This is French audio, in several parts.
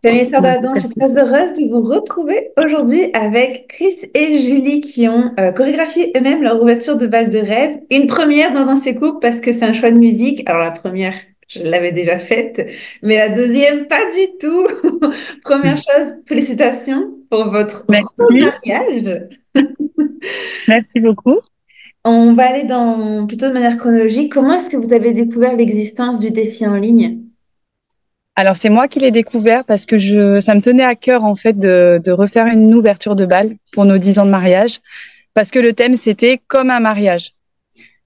Salut les sœurs de la danse, je suis très heureuse de vous retrouver aujourd'hui avec Chris et Julie qui ont chorégraphié eux-mêmes leur ouverture de bal de rêve. Une première dans Danse et Coupe parce que c'est un choix de musique. Alors la première, je l'avais déjà faite, mais la deuxième, pas du tout. Première chose, félicitations pour votre Merci, remariage. merci beaucoup. On va aller plutôt de manière chronologique. Comment est-ce que vous avez découvert l'existence du défi en ligne? Alors, c'est moi qui l'ai découvert parce que ça me tenait à cœur, en fait, de refaire une ouverture de bal pour nos 10 ans de mariage, parce que le thème, c'était comme un mariage.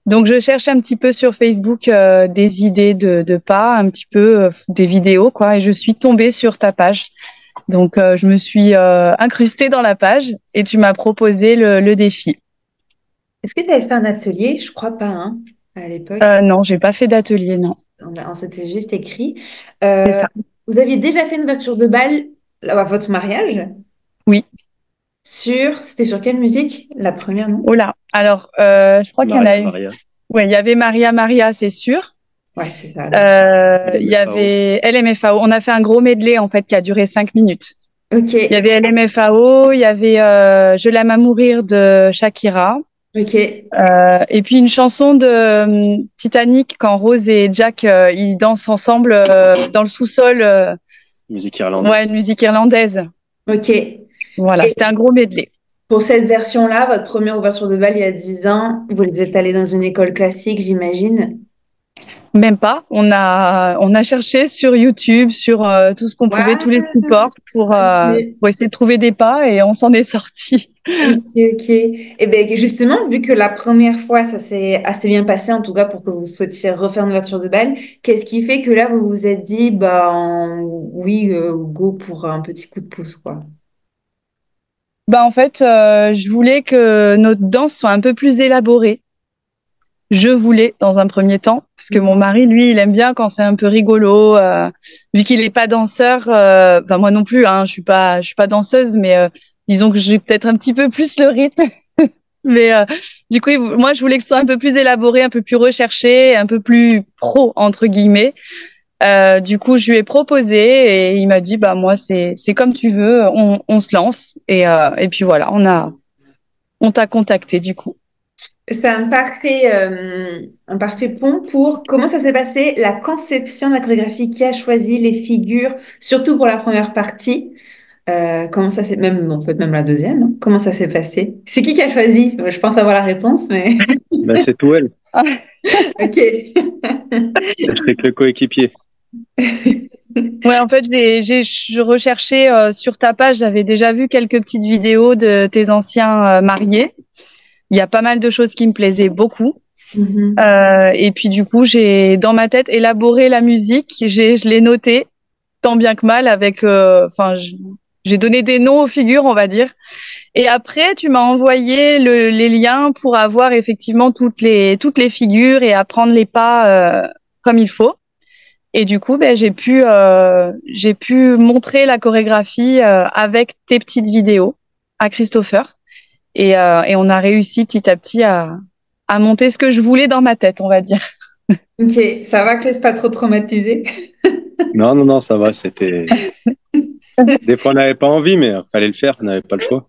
Donc, je cherchais un petit peu sur Facebook des idées de pas, un petit peu des vidéos, quoi, et je suis tombée sur ta page. Donc, je me suis incrustée dans la page et tu m'as proposé le défi. Est-ce que tu avais fait un atelier? Je crois pas, hein, à l'époque. Non, j'ai pas fait d'atelier, non. On s'était juste écrit. C'est Euh, ça. Vous aviez déjà fait une ouverture de bal à votre mariage Oui. c'était sur quelle musique? La première, non? Oh là. Alors, je crois qu'il y en a Maria eu. Maria. Ouais, il y avait Maria Maria, c'est sûr. Ouais, c'est ça. Il y LMFAO. avait LMFAO. On a fait un gros medley en fait qui a duré 5 minutes. Ok, Il y avait LMFAO, il y avait Je l'aime à mourir de Shakira, ok, et puis une chanson de Titanic quand Rose et Jack ils dansent ensemble dans le sous-sol. Musique Ouais, irlandaise. une musique irlandaise. ok. Voilà, c'était Et un gros medley. pour cette version-là, votre première ouverture de bal il y a 10 ans, vous êtes allé dans une école classique, j'imagine. Même pas. On a cherché sur YouTube, sur tout ce qu'on pouvait, tous les Ouais, supports ok. pour essayer de trouver des pas et on s'en est sorti. Ok, ok. Et bien justement, vu que la première fois, ça s'est assez bien passé, en tout cas pour que vous souhaitiez refaire une ouverture de bal, qu'est-ce qui fait que là, vous vous êtes dit, bah oui, go pour un petit coup de pouce, quoi. Bah en fait, je voulais que notre danse soit un peu plus élaborée. Je voulais dans un premier temps, parce que mon Mhm. mari, lui, il aime bien quand c'est un peu rigolo. Vu qu'il n'est pas danseur, enfin moi non plus, hein, je suis pas danseuse, mais disons que j'ai peut-être un petit peu plus le rythme. Mais du coup, moi, je voulais que ce soit un peu plus élaboré, un peu plus recherché, un peu plus pro entre guillemets. Du coup, je lui ai proposé et il m'a dit, bah moi, c'est comme tu veux, on se lance. Et puis voilà, on t'a contacté du coup. C'est un parfait pont pour comment ça s'est passé, la conception de la chorégraphie, qui a choisi les figures, surtout pour la première partie. Comment ça s'est, même, en fait, même la deuxième, hein. Comment ça s'est passé? C'est qui a choisi? Je pense avoir la réponse, mais Bah, c'est tout elle. ok. Je serai que le coéquipier. Ouais, en fait, je recherchais sur ta page, j'avais déjà vu quelques petites vidéos de tes anciens mariés. Il y a pas mal de choses qui me plaisaient beaucoup. Mhm. Et puis du coup, j'ai dans ma tête élaboré la musique. Je l'ai notée tant bien que mal avec. Enfin, j'ai donné des noms aux figures, on va dire. Et après, tu m'as envoyé les liens pour avoir effectivement toutes les figures et apprendre les pas comme il faut. Et du coup, ben, j'ai pu montrer la chorégraphie avec tes petites vidéos à Christopher. Et on a réussi petit à petit à monter ce que je voulais dans ma tête, on va dire. Ok, ça va, Chris, pas trop traumatisé. Non, non, non, ça va. C'était. Des fois, on n'avait pas envie, mais il fallait le faire. On n'avait pas le choix.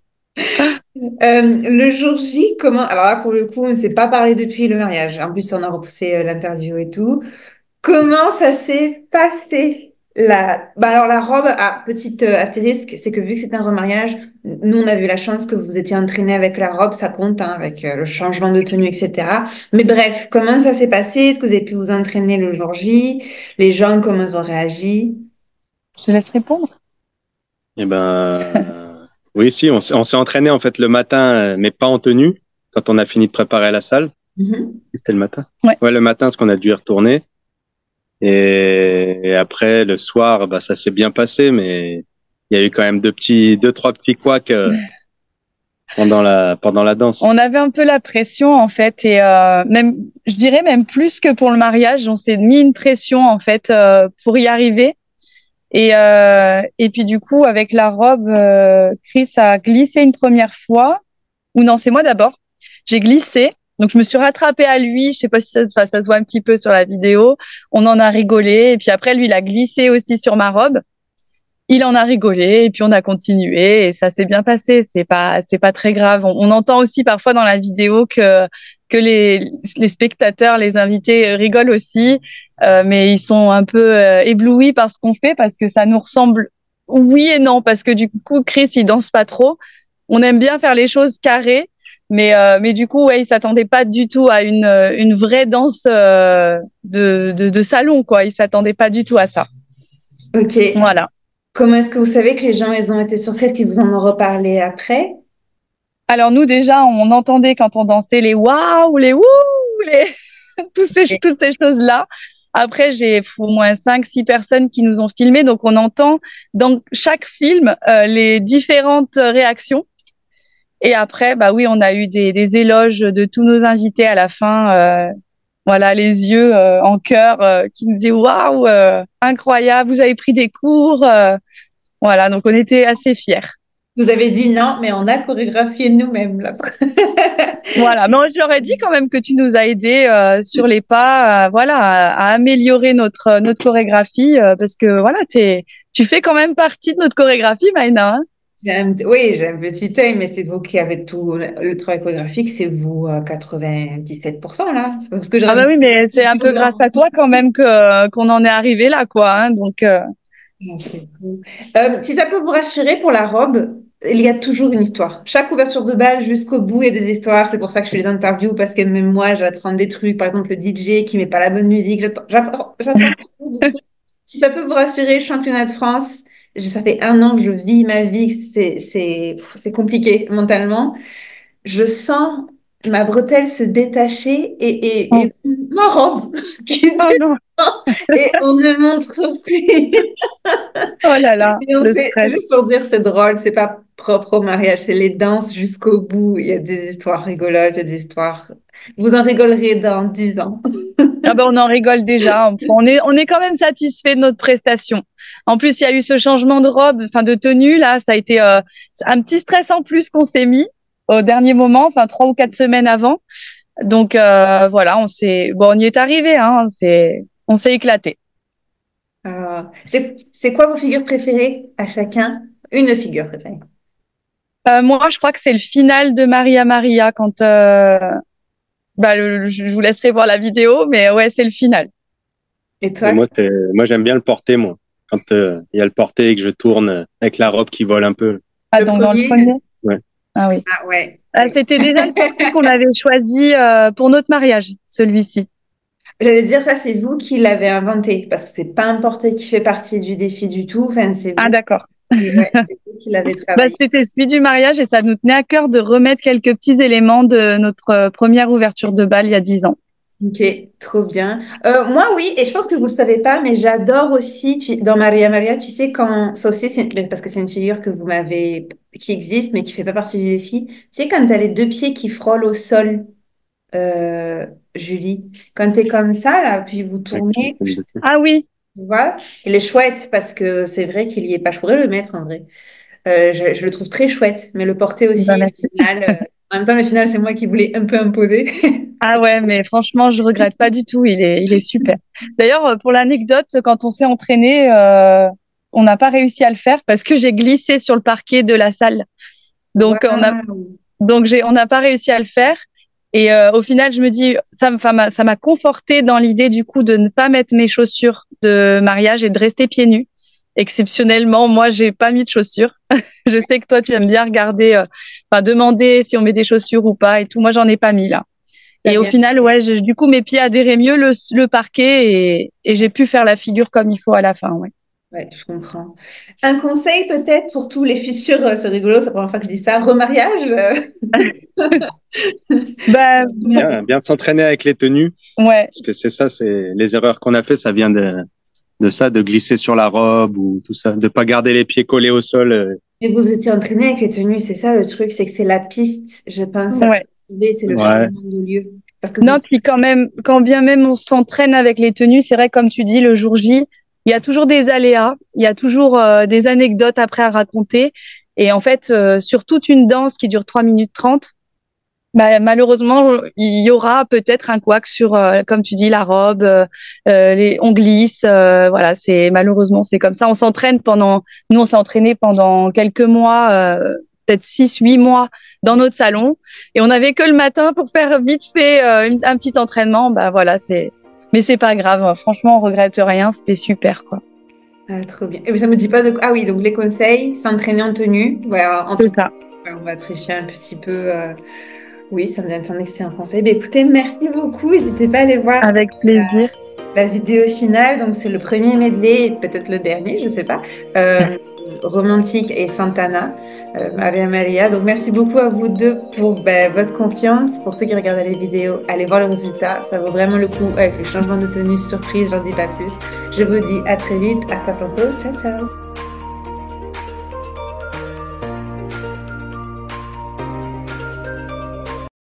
Le jour J, comment... Alors là, pour le coup, on ne s'est pas parlé depuis le mariage. En plus, on a repoussé l'interview et tout. Comment ça s'est passé là? Bah alors la robe, ah, petite astérisque, c'est que vu que c'était un remariage, nous on a eu la chance que vous étiez entraînés avec la robe, ça compte, hein, avec le changement de tenue, etc. Mais bref, comment ça s'est passé? Est-ce que vous avez pu vous entraîner le jour J? Les gens, comment ils ont réagi? Je te laisse répondre. Et oui, si, on s'est entraîné en fait le matin, mais pas en tenue, quand on a fini de préparer la salle. Mhm. C'était le matin. Ouais. Ouais, le matin, parce qu'on a dû y retourner. Et après, le soir, bah, ça s'est bien passé, mais il y a eu quand même deux, trois petits couacs pendant la danse. On avait un peu la pression en fait, et même, je dirais même plus que pour le mariage, on s'est mis une pression en fait pour y arriver. Et puis du coup, avec la robe, Chris a glissé une première fois. Ou non, c'est moi d'abord. J'ai glissé. Donc, je me suis rattrapée à lui. Je sais pas si enfin, ça se voit un petit peu sur la vidéo. On en a rigolé. Et puis après, lui, il a glissé aussi sur ma robe. il en a rigolé et puis on a continué et ça s'est bien passé. C'est pas très grave. On entend aussi parfois dans la vidéo que les spectateurs, les invités rigolent aussi, mais ils sont un peu éblouis par ce qu'on fait parce que ça nous ressemble. Oui et non, parce que du coup, Chris, il danse pas trop. On aime bien faire les choses carrées, mais du coup, ouais, il s'attendait pas du tout à une vraie danse de salon, quoi. Il s'attendait pas du tout à ça. Ok. Voilà. Comment est-ce que vous savez que les gens, ils ont été surpris, qu'ils vous en ont reparlé après? Alors nous déjà, on entendait quand on dansait les waouh, les wouh, les toutes ces choses-là. Après, j'ai au moins 5, 6 personnes qui nous ont filmé, donc on entend dans chaque film les différentes réactions. Et après, bah oui, on a eu des éloges de tous nos invités à la fin. Voilà, les yeux en cœur qui nous disaient waouh, incroyable, vous avez pris des cours. Voilà, donc on était assez fiers. Vous avez dit non, mais on a chorégraphié nous-mêmes là. Voilà, mais je leur ai dit quand même que tu nous as aidés sur les pas, voilà, à améliorer notre chorégraphie, parce que voilà, tu fais quand même partie de notre chorégraphie, Maïna. Hein. Oui, j'ai un petit œil, mais c'est vous qui avez tout le travail chorégraphique, c'est vous à 97% là. C'est pas parce que Ah bah j'arrive. oui, mais c'est un peu grâce à toi quand même que qu'on en est arrivé là, quoi. Hein, donc Ah, c'est cool. Si ça peut vous rassurer pour la robe, il y a toujours une histoire. Chaque ouverture de bal jusqu'au bout, il y a des histoires. C'est pour ça que je fais les interviews parce que même moi, j'apprends des trucs. Par exemple, le DJ qui met pas la bonne musique, j'apprends toujours des trucs. Si ça peut vous rassurer, championnat de France, ça fait 1 an que je vis ma vie. C'est compliqué mentalement. Je sens ma bretelle se détacher oh, et ma robe qui oh non, descend et on ne montre plus. oh là là, Et on le fait, c'est stress. juste pour dire, c'est drôle, c'est pas propre au mariage, c'est les danses jusqu'au bout. Il y a des histoires rigolotes, il y a des histoires. Vous en rigolerez dans 10 ans. Ah ben on en rigole déjà. On est quand même satisfait de notre prestation. En plus, il y a eu ce changement de robe, enfin de tenue là, ça a été un petit stress en plus qu'on s'est mis au dernier moment, enfin 3 ou 4 semaines avant. Donc voilà, on y est arrivé, hein. On s'est éclaté. C'est quoi vos figures préférées à chacun? Une figure préférée. Moi, je crois que c'est le final de Maria Maria quand bah, je vous laisserai voir la vidéo, mais ouais, c'est le final. Et Et toi? moi, j'aime bien le porter, moi. Quand il y a le porter et que je tourne avec la robe qui vole un peu. Ah, Le donc dans le premier? Ouais. Ah oui. Ah ouais. C'était déjà le porté qu'on avait choisi pour notre mariage, celui-ci. J'allais dire ça, c'est vous qui l'avez inventé, parce que c'est pas un portrait qui fait partie du défi du tout. Enfin, c'est Ah, vous d'accord. ouais, c'est vous qui l'avez Bah, travaillé. c'était celui du mariage et ça nous tenait à cœur de remettre quelques petits éléments de notre première ouverture de bal il y a 10 ans. Ok, trop bien. Moi, oui, et je pense que vous le savez pas, mais j'adore aussi dans Maria Maria, tu sais, quand, ça aussi, parce que c'est une figure que vous m'avez, qui existe, mais qui fait pas partie du défi. Tu sais, quand tu as les 2 pieds qui frôlent au sol, euh, Julie, quand tu es comme ça, là, puis vous tournez, Ah oui, tu vois, il est chouette parce que c'est vrai qu'il y est pas, je pourrais le mettre en vrai. Je le trouve très chouette, mais le porter bah, aussi, merci. au final, en même temps, le final, c'est moi qui voulais un peu imposer. Ah ouais, mais franchement, je regrette pas du tout. Il est super. D'ailleurs, pour l'anecdote, quand on s'est entraîné, on n'a pas réussi à le faire parce que j'ai glissé sur le parquet de la salle. Donc, Waouh! on n'a pas réussi à le faire. Et au final, je me dis, ça m'a conforté dans l'idée du coup de ne pas mettre mes chaussures de mariage et de rester pieds nus. Exceptionnellement, moi, j'ai pas mis de chaussures. Je sais que toi, tu aimes bien regarder, demander si on met des chaussures ou pas et tout. Moi, j'en ai pas mis là. T'as Et au bien. final, ouais, du coup, mes pieds adhéraient mieux le parquet et j'ai pu faire la figure comme il faut à la fin. Ouais. Ouais, je comprends. Un conseil peut-être pour tous les futurs, c'est rigolo, c'est la première fois que je dis ça, remariage. Bah, Bien s'entraîner avec les tenues. ouais. Parce que c'est ça, c'est les erreurs qu'on a fait, ça vient de ça, de glisser sur la robe ou tout ça, de pas garder les pieds collés au sol. Et vous étiez entraîné avec les tenues, c'est ça le truc, c'est que c'est la piste, je pense, à Ouais. trouver, c'est le Ouais. changement de lieu. Parce que vous Non, étiez... puis quand même, quand bien même on s'entraîne avec les tenues, c'est vrai, comme tu dis, le jour J, il y a toujours des aléas, il y a toujours des anecdotes après à raconter. Et en fait, sur toute une danse qui dure 3 minutes 30, Bah, malheureusement, il y aura peut-être un couac sur, comme tu dis, la robe, on glisse, voilà, malheureusement c'est comme ça. Nous on s'est entraîné pendant quelques mois, peut-être 6, 8 mois dans notre salon, et on n'avait que le matin pour faire vite fait un petit entraînement. Bah voilà, mais c'est pas grave. Franchement, on regrette rien. C'était super, quoi. Ah, trop bien. Et ça me dit pas de... Ah oui, donc les conseils, s'entraîner en tenue. Ouais, C'est ça. on va tricher un petit peu. Oui, ça me donne un excellent conseil. Ben, écoutez, merci beaucoup. N'hésitez pas à aller voir Avec plaisir. la vidéo finale. Donc, c'est le premier medley, et peut-être le dernier, je sais pas. Romantique et Santana, Ave Maria. Donc, merci beaucoup à vous deux pour votre confiance. Pour ceux qui regardent les vidéos, allez voir le résultat. Ça vaut vraiment le coup avec le changement de tenue surprise. J'en dis pas plus. Je vous dis à très vite. À très bientôt. Ciao, ciao.